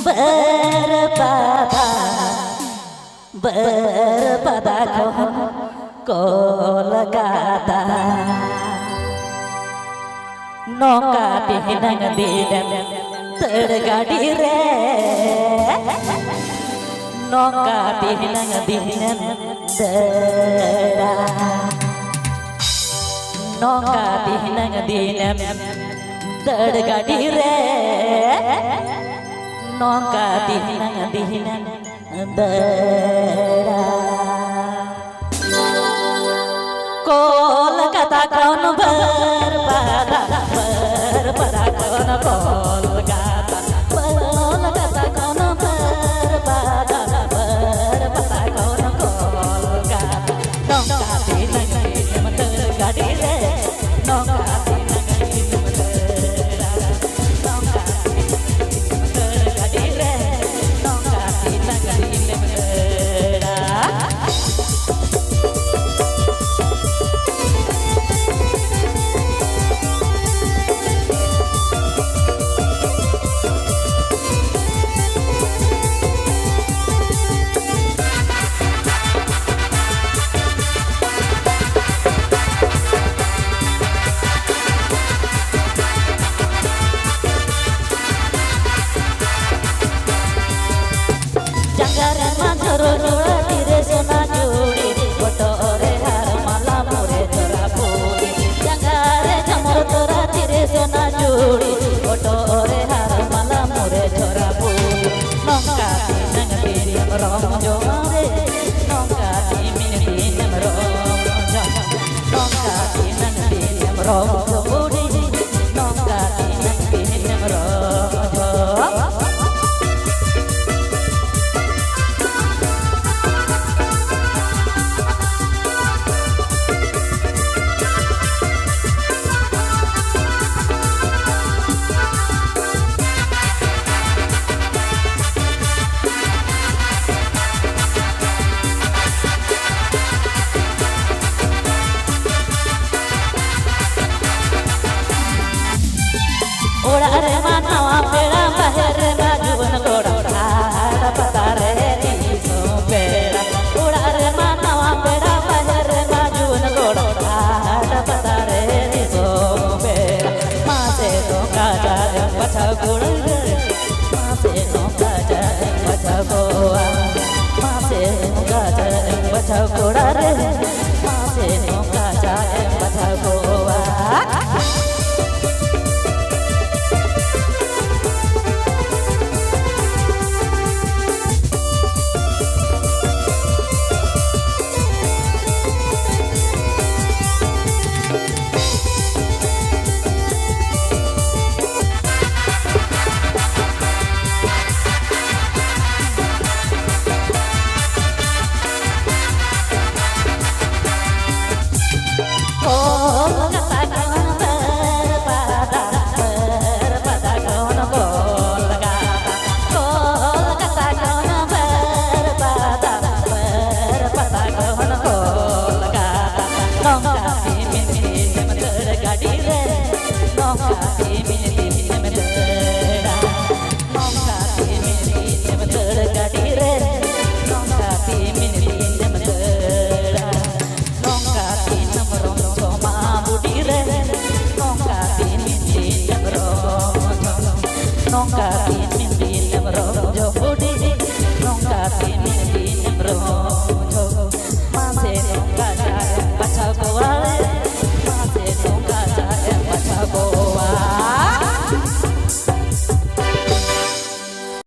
berpada Kolkata nongka dihinang didam tergadi re nongka dihinang didam dera nongka dihinang didam tergadi re nongka dihinang didam dera Kolkata kaun berpada kaun Kolkata kaun berpada kaun Kolkata nongka tinang tergadi re nongka tinang dera nongka tergadi re nongka tinang dera Rom